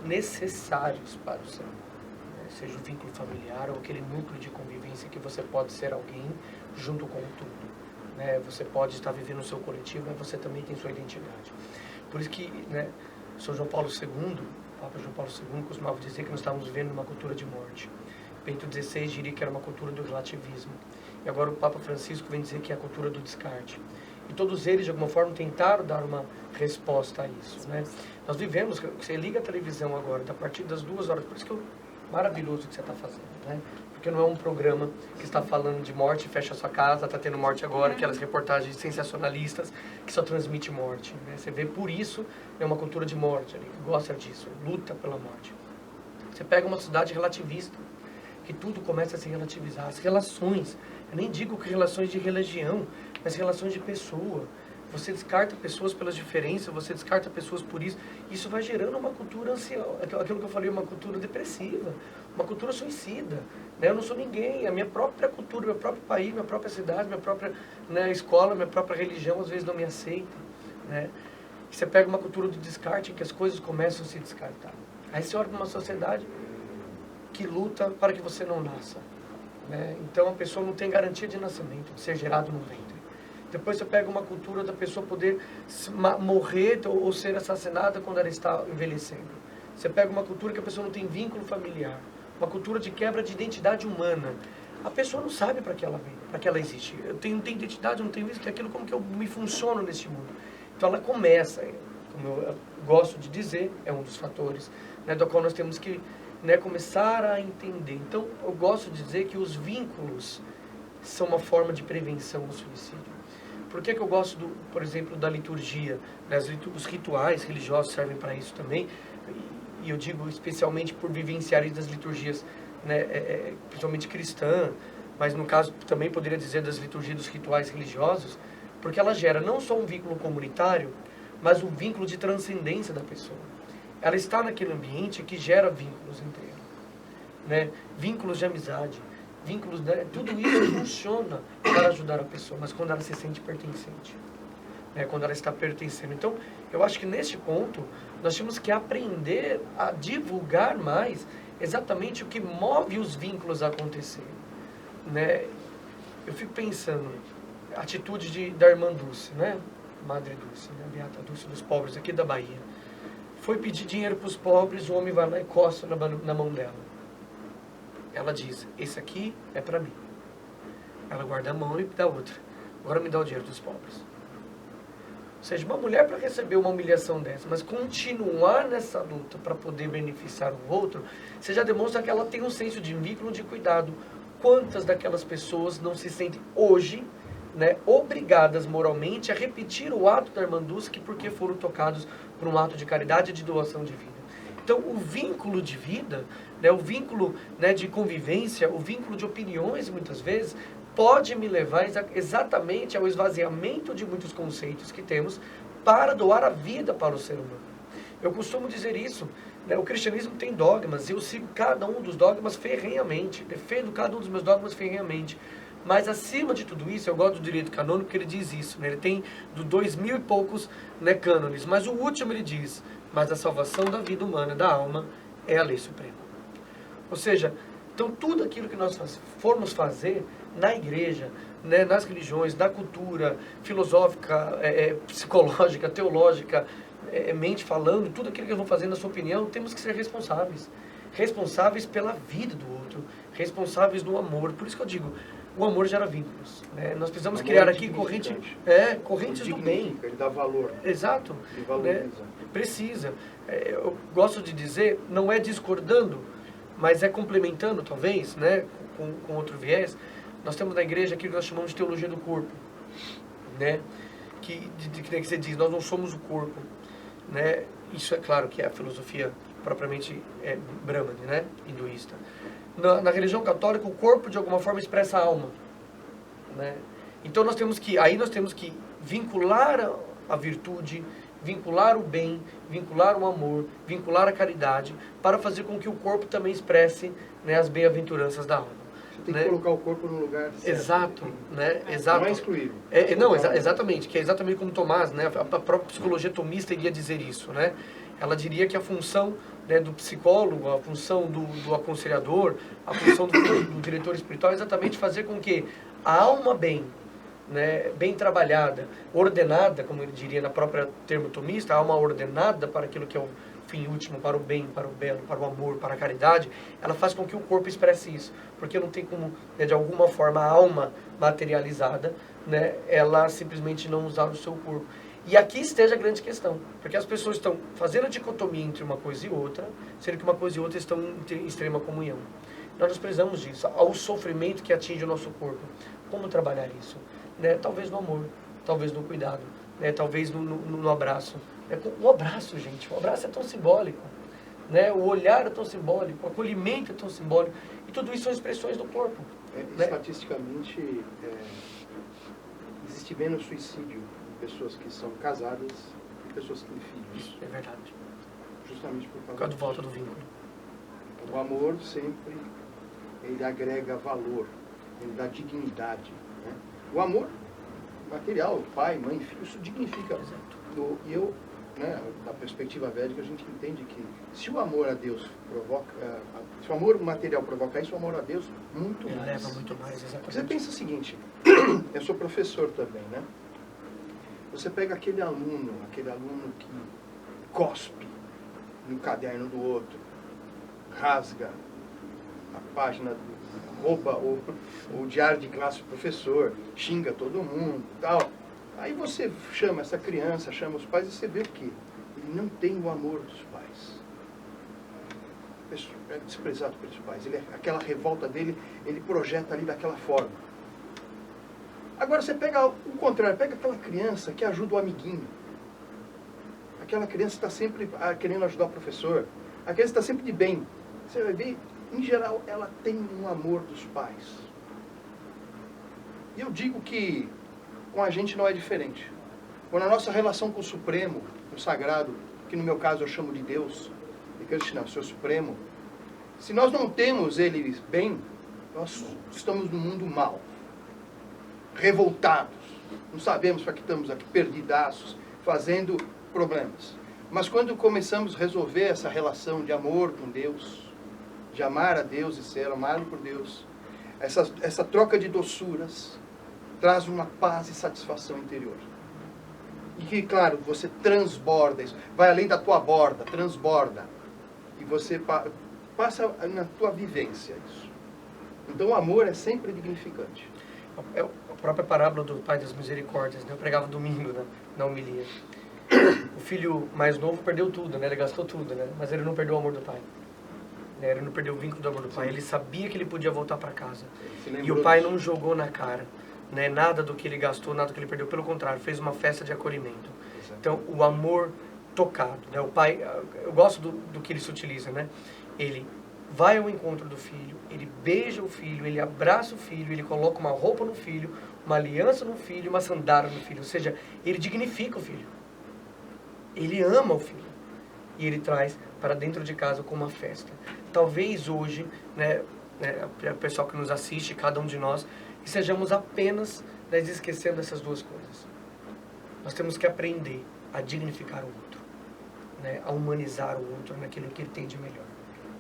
necessários para o ser humano, né? Seja o vínculo familiar ou aquele núcleo de convivência que você pode ser alguém junto com tudo, né? Você pode estar vivendo o seu coletivo, mas você também tem sua identidade. Por isso que, né, São João Paulo II, o Papa João Paulo II costumava dizer que nós estávamos vivendo uma cultura de morte. Bento XVI diria que era uma cultura do relativismo. E agora o Papa Francisco vem dizer que é a cultura do descarte. E todos eles, de alguma forma, tentaram dar uma resposta a isso, né? Nós vivemos, você liga a televisão agora, a partir das 2 horas, por isso que é maravilhoso o que você está fazendo, né? Porque não é um programa que está falando de morte, fecha sua casa, está tendo morte agora, aquelas reportagens sensacionalistas que só transmite morte, né? Você vê, por isso, é uma cultura de morte, ali, que gosta disso, luta pela morte. Você pega uma sociedade relativista, que tudo começa a se relativizar, as relações, eu nem digo que relações de religião, mas relações de pessoa. Você descarta pessoas pelas diferenças, você descarta pessoas por isso. Isso vai gerando uma cultura ansiosa, aquilo que eu falei, uma cultura depressiva, uma cultura suicida, né? Eu não sou ninguém, a minha própria cultura, meu próprio país, minha própria cidade, minha própria, né, escola, minha própria religião às vezes não me aceita, né? E você pega uma cultura do descarte em que as coisas começam a se descartar. Aí você olha para uma sociedade que luta para que você não nasça, né? Então a pessoa não tem garantia de nascimento, de ser gerado no ventre. Depois você pega uma cultura da pessoa poder morrer ou ser assassinada quando ela está envelhecendo. Você pega uma cultura que a pessoa não tem vínculo familiar, uma cultura de quebra de identidade humana. A pessoa não sabe para que ela vem, para que ela existe. Eu não tenho identidade, eu não tenho isso, aquilo, como que eu me funciono nesse mundo. Então ela começa, como eu gosto de dizer, é um dos fatores, né, do qual nós temos que, né, começar a entender. Então eu gosto de dizer que os vínculos são uma forma de prevenção ao suicídio. Por que eu gosto, por exemplo, da liturgia? Os rituais religiosos servem para isso também, e eu digo especialmente por vivenciar das liturgias, né, principalmente cristã, mas no caso também poderia dizer das liturgias dos rituais religiosos, porque ela gera não só um vínculo comunitário, mas um vínculo de transcendência da pessoa. Ela está naquele ambiente que gera vínculos entre ela, né? Vínculos de amizade, vínculos, né? Tudo isso funciona para ajudar a pessoa, mas quando ela se sente pertencente, né? Quando ela está pertencendo. Então, eu acho que neste ponto, nós temos que aprender a divulgar mais exatamente o que move os vínculos a acontecer, né? Eu fico pensando, a atitude da irmã Dulce, né? Madre Dulce, né? Beata Dulce dos pobres aqui da Bahia. Foi pedir dinheiro para os pobres, o homem vai lá e coça na mão dela. Ela diz, esse aqui é para mim. Ela guarda a mão e dá outra. Agora me dá o dinheiro dos pobres. Ou seja, uma mulher para receber uma humilhação dessa, mas continuar nessa luta para poder beneficiar o outro, você já demonstra que ela tem um senso de vínculo, de cuidado. Quantas daquelas pessoas não se sentem hoje, né, obrigadas moralmente a repetir o ato da irmã Dulce porque foram tocados por um ato de caridade e de doação de vida? Então, o vínculo de vida, né, o vínculo, né, de convivência, o vínculo de opiniões, muitas vezes, pode me levar exatamente ao esvaziamento de muitos conceitos que temos para doar a vida para o ser humano. Eu costumo dizer isso, né, o cristianismo tem dogmas, eu sigo cada um dos dogmas ferrenhamente, defendo cada um dos meus dogmas ferrenhamente. Mas, acima de tudo isso, eu gosto do direito canônico porque ele diz isso, né? Ele tem 2000 e poucos, né, cânones, mas o último ele diz, mas a salvação da vida humana, da alma, é a lei suprema. Ou seja, então tudo aquilo que nós formos fazer na igreja, né, nas religiões, na cultura filosófica, psicológica, teológica, mente falando, tudo aquilo que eu vou fazer, na sua opinião, temos que ser responsáveis. Responsáveis pela vida do outro, responsáveis no amor. Por isso que eu digo, o amor gera vínculos. Né? Nós precisamos criar aqui correntes do bem. Ele dá valor. Exato. Ele valoriza. Né? Precisa. Eu gosto de dizer, não é discordando, mas é complementando, talvez, né, com outro viés. Nós temos na igreja aquilo que nós chamamos de teologia do corpo, né, que você diz, nós não somos o corpo, né. Isso é claro que é a filosofia propriamente brahmana, né, hinduísta. Na religião católica, o corpo de alguma forma expressa a alma, né. Então nós temos que vincular a virtude, vincular o bem, vincular o amor, vincular a caridade, para fazer com que o corpo também expresse, né, as bem-aventuranças da alma. Você tem que colocar o corpo no lugar certo. Exato, né? Exato. Não é excluído. Exatamente, que é exatamente como Tomás, né? A própria psicologia tomista iria dizer isso, né? Ela diria que a função, né, do psicólogo, a função do aconselhador, a função do diretor espiritual é exatamente fazer com que a alma né, bem trabalhada, ordenada, como ele diria na própria termo tomista, a alma ordenada para aquilo que é o fim último, para o bem, para o belo, para o amor, para a caridade, ela faz com que o corpo expresse isso, porque não tem como, né, de alguma forma, a alma materializada, né, ela simplesmente não usar o seu corpo. E aqui esteja a grande questão, porque as pessoas estão fazendo a dicotomia entre uma coisa e outra, sendo que uma coisa e outra estão em extrema comunhão. Nós precisamos disso, ao sofrimento que atinge o nosso corpo. Como trabalhar isso? Né? Talvez no amor, talvez no cuidado, né? Talvez no abraço. O abraço, gente, o abraço é tão simbólico, né? O olhar é tão simbólico, o acolhimento é tão simbólico, e tudo isso são expressões do corpo. Né? Estatisticamente, existe menos suicídio em pessoas que são casadas e pessoas que têm filhos. Isso é verdade. Justamente por causa da volta do vínculo. O amor sempre, ele agrega valor, ele dá dignidade. Né? O amor material, pai, mãe, filho, isso dignifica. E eu, né, da perspectiva védica, a gente entende que se o amor a Deus provoca, se o amor material provoca isso, o amor a Deus muito mais. Leva muito mais, exatamente. Você pensa o seguinte, eu sou professor também, né? Você pega aquele aluno que cospe no caderno do outro, rasga a página, rouba o diário de classe do professor, xinga todo mundo e tal. Aí você chama essa criança, chama os pais e você vê o quê? Ele não tem o amor dos pais. É desprezado pelos pais. Aquela revolta dele, ele projeta ali daquela forma. Agora você pega o contrário, pega aquela criança que ajuda o amiguinho. Aquela criança está sempre querendo ajudar o professor. A criança está sempre de bem. Você vai ver, em geral, ela tem um amor dos pais. E eu digo que com a gente não é diferente. Quando a nossa relação com o Supremo, o Sagrado, que no meu caso eu chamo de Deus, e Krishna, o seu Supremo, se nós não temos ele bem, nós estamos no mundo mal, revoltados, não sabemos para que estamos aqui, perdidaços, fazendo problemas. Mas quando começamos a resolver essa relação de amor com Deus, de amar a Deus e ser amado por Deus, essa troca de doçuras traz uma paz e satisfação interior. E que, claro, você transborda isso, vai além da tua borda, transborda. E você passa na tua vivência isso. Então o amor é sempre dignificante. É a própria parábola do Pai das Misericórdias, né? Eu pregava domingo, né, na homilia. O filho mais novo perdeu tudo, né? Ele gastou tudo, né? Mas ele não perdeu o amor do pai. Ele não perdeu o vínculo do amor do pai. Ele sabia que ele podia voltar para casa. E o pai não jogou na cara, né, nada do que ele gastou, nada do que ele perdeu. Pelo contrário, fez uma festa de acolhimento. Então, o amor tocado, né? O pai, eu gosto do que ele se utiliza, né? Ele vai ao encontro do filho, ele beija o filho, ele abraça o filho, ele coloca uma roupa no filho, uma aliança no filho, uma sandália no filho. Ou seja, ele dignifica o filho. Ele ama o filho. E ele traz para dentro de casa como uma festa. Talvez hoje, né, o pessoal que nos assiste, cada um de nós, que sejamos apenas, né, esquecendo essas duas coisas. Nós temos que aprender a dignificar o outro, né, a humanizar o outro naquilo que ele tem de melhor.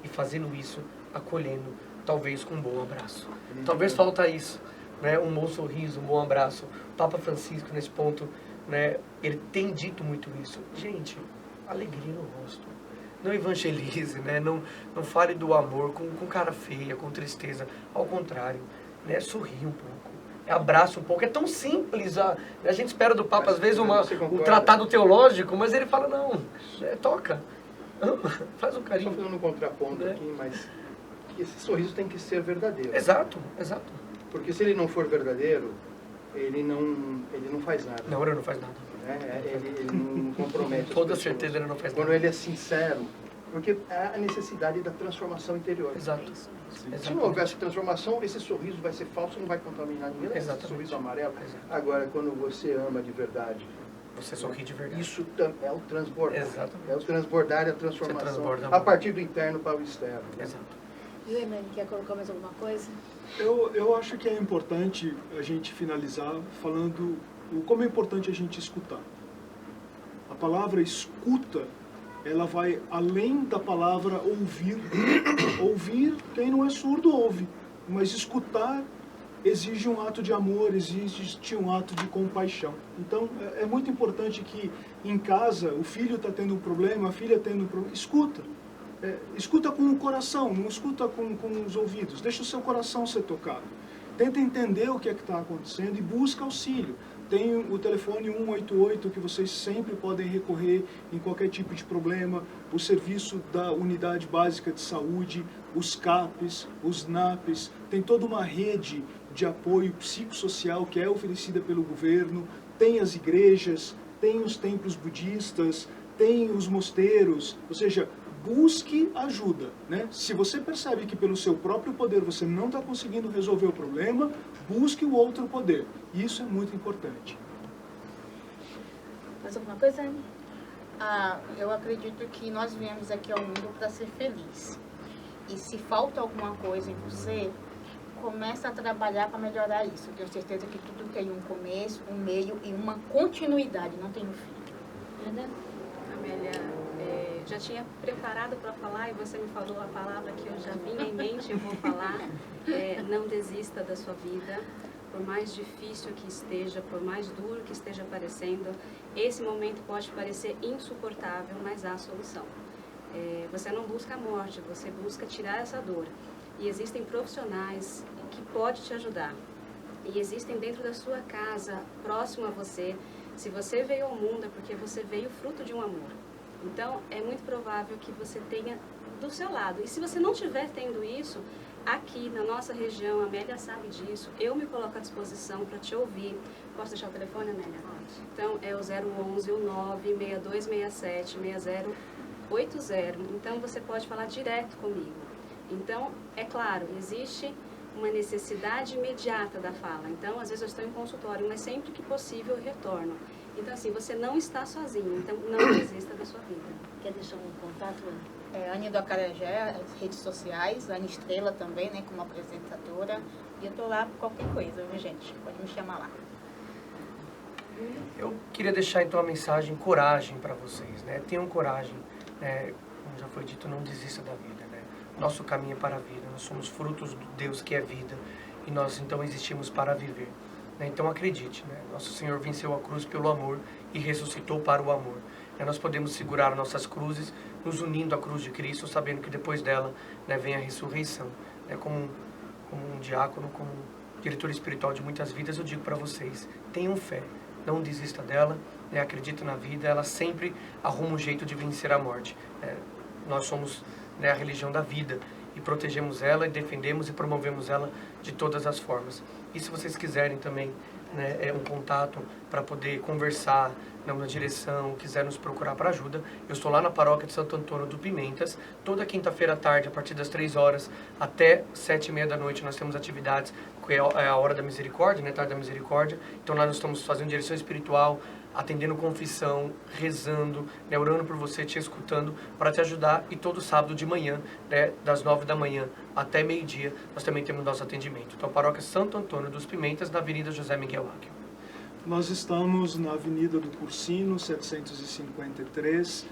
E fazendo isso, acolhendo, talvez com um bom abraço. Talvez falta isso, né, um bom sorriso, um bom abraço. O Papa Francisco, nesse ponto, né, ele tem dito muito isso. Gente, alegria no rosto. Não evangelize, né? Não fale do amor com cara feia, com tristeza. Ao contrário, né? Sorri um pouco, abraça um pouco. É tão simples. A gente espera do Papa, às vezes, um tratado teológico, mas ele fala, não, toca, ama, faz um carinho. Estou fazendo um contraponto aqui, mas esse sorriso tem que ser verdadeiro. Exato, exato. Porque se ele não for verdadeiro, ele não faz nada. Não, ele não faz nada. Ele não compromete. Com toda certeza ele não faz nada. Quando ele é sincero, porque há a necessidade da transformação interior. Exato. Se não houvesse transformação, esse sorriso vai ser falso, não vai contaminar ninguém. Esse sorriso amarelo. Exato. Agora, quando você ama de verdade, você sorri de verdade. isso é o transbordar. Exatamente. É o transbordar e a transformação transborda a partir do interno para o externo. Exato. E o Hernani, quer colocar mais alguma coisa? Eu acho que é importante a gente finalizar falando como é importante a gente escutar. A palavra escuta, ela vai além da palavra ouvir. Ouvir, quem não é surdo ouve. Mas escutar exige um ato de amor, exige um ato de compaixão. Então, é muito importante que em casa, o filho está tendo um problema, a filha tendo um problema, escuta. Escuta com o coração, não escuta com os ouvidos. Deixa o seu coração ser tocado. Tenta entender o que é que está acontecendo e busca auxílio. Tem o telefone 188 que vocês sempre podem recorrer em qualquer tipo de problema. O serviço da Unidade Básica de Saúde, os CAPs, os NAPs. Tem toda uma rede de apoio psicossocial que é oferecida pelo governo. Tem as igrejas, tem os templos budistas, tem os mosteiros. Ou seja, busque ajuda, né? Se você percebe que pelo seu próprio poder você não está conseguindo resolver o problema, busque o outro poder. Isso é muito importante. Mais alguma coisa, Anne? Eu acredito que nós viemos aqui ao mundo para ser feliz. E se falta alguma coisa em você, começa a trabalhar para melhorar isso. Eu tenho certeza que tudo tem um começo, um meio e uma continuidade, não tem um fim. Verdade? Amélia, já tinha preparado para falar e você me falou a palavra que eu já vinha em mente, eu vou falar. Não desista da sua vida, por mais difícil que esteja, por mais duro que esteja parecendo, esse momento pode parecer insuportável, mas há solução. Você não busca a morte, você busca tirar essa dor. E existem profissionais que podem te ajudar. E existem dentro da sua casa, próximo a você. Se você veio ao mundo é porque você veio fruto de um amor. Então, é muito provável que você tenha do seu lado. E se você não estiver tendo isso, aqui na nossa região, a Amélia sabe disso, eu me coloco à disposição para te ouvir. Posso deixar o telefone, Amélia? Pode. Então, é o 011 6267 6080. Então, você pode falar direto comigo. Então, é claro, existe uma necessidade imediata da fala. Então, às vezes eu estou em consultório, mas sempre que possível eu retorno. Então, assim, você não está sozinho, então não desista da sua vida. Quer deixar um contato, Anne? Anne do Acarajé, as redes sociais, Anne Estrela também, né, como apresentadora. E eu tô lá por qualquer coisa, viu, gente? Pode me chamar lá. Eu queria deixar então a mensagem coragem para vocês, né? Tenham coragem, né? Como já foi dito, não desista da vida, né? Nosso caminho é para a vida, nós somos frutos do Deus que é vida e nós então existimos para viver. Então acredite, né? Nosso Senhor venceu a cruz pelo amor e ressuscitou para o amor. Nós podemos segurar nossas cruzes, nos unindo à cruz de Cristo, sabendo que depois dela, né, vem a ressurreição. Como um diácono, como um diretor espiritual de muitas vidas, eu digo para vocês, tenham fé, não desista dela, né, acredite na vida, ela sempre arruma um jeito de vencer a morte. Nós somos, né, a religião da vida e protegemos ela e defendemos e promovemos ela de todas as formas. E se vocês quiserem também, né, um contato para poder conversar na direção, quiser nos procurar para ajuda, eu estou lá na paróquia de Santo Antônio do Pimentas, toda quinta-feira à tarde, a partir das 3 horas até 7h30 da noite, nós temos atividades, que é a hora da misericórdia, né, tarde da misericórdia. Então lá nós estamos fazendo direção espiritual, atendendo confissão, rezando, né, orando por você, te escutando, para te ajudar. E todo sábado de manhã, né, das 9 da manhã até meio-dia, nós também temos nosso atendimento. Então, a paróquia Santo Antônio dos Pimentas, na Avenida José Miguel Áquio. Nós estamos na Avenida do Cursino, 753,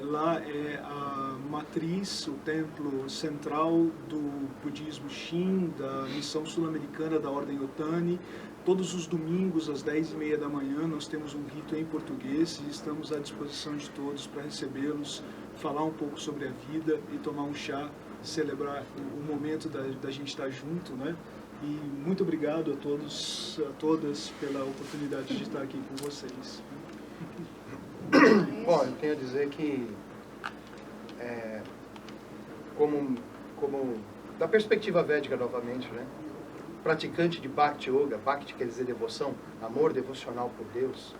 Lá é a matriz, o templo central do budismo Shin, da missão sul-americana da Ordem Otani. Todos os domingos, às 10h30 da manhã, nós temos um rito em português e estamos à disposição de todos para recebê-los, falar um pouco sobre a vida e tomar um chá, celebrar o momento da gente estar junto, né? E muito obrigado a todos, a todas, pela oportunidade de estar aqui com vocês. Bom, eu tenho a dizer que, como da perspectiva védica novamente, né? Praticante de Bhakti Yoga, Bhakti quer dizer devoção, amor devocional por Deus,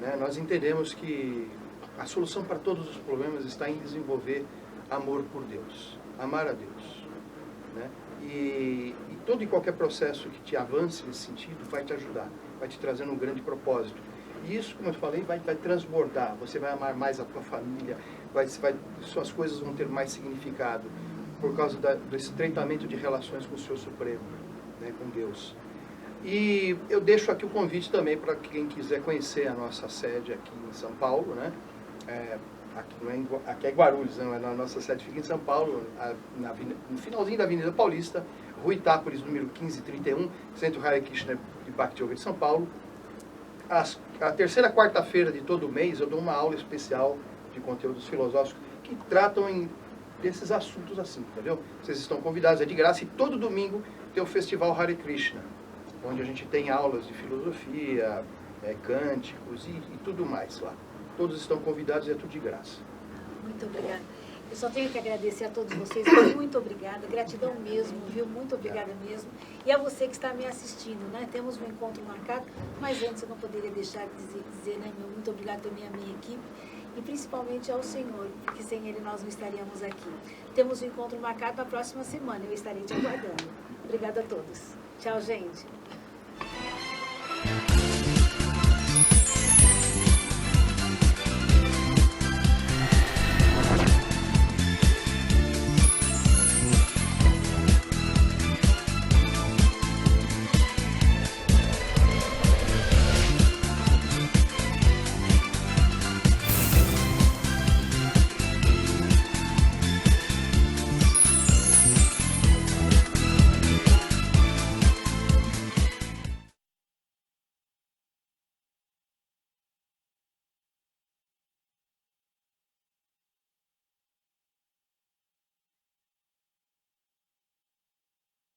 né? Nós entendemos que a solução para todos os problemas está em desenvolver amor por Deus, amar a Deus, né? E todo e qualquer processo que te avance nesse sentido vai te ajudar, vai te trazendo um grande propósito. E isso, como eu falei, vai transbordar. Você vai amar mais a tua família, suas coisas vão ter mais significado por causa desse estreitamento de relações com o Senhor Supremo, né, com Deus. E eu deixo aqui o convite também para quem quiser conhecer a nossa sede aqui em São Paulo, né? Aqui é Guarulhos, né? A nossa sede fica em São Paulo, no finalzinho da Avenida Paulista, Rua Itápolis, número 1531, Centro Hare Krishna de Bhakti Yoga de São Paulo. A terceira quarta-feira de todo mês eu dou uma aula especial de conteúdos filosóficos que tratam desses assuntos assim, entendeu? Vocês estão convidados, é de graça, e todo domingo tem o Festival Hare Krishna, onde a gente tem aulas de filosofia, cânticos e tudo mais lá. Todos estão convidados e é tudo de graça. Muito obrigada. Eu só tenho que agradecer a todos vocês. Muito obrigada. Gratidão mesmo, viu? Muito obrigada mesmo. E a você que está me assistindo, né? Temos um encontro marcado, mas antes eu não poderia deixar de dizer, né, meu muito obrigado também à minha equipe e principalmente ao Senhor, porque sem Ele nós não estaríamos aqui. Temos um encontro marcado na próxima semana. Eu estarei te aguardando. Obrigada a todos. Tchau, gente.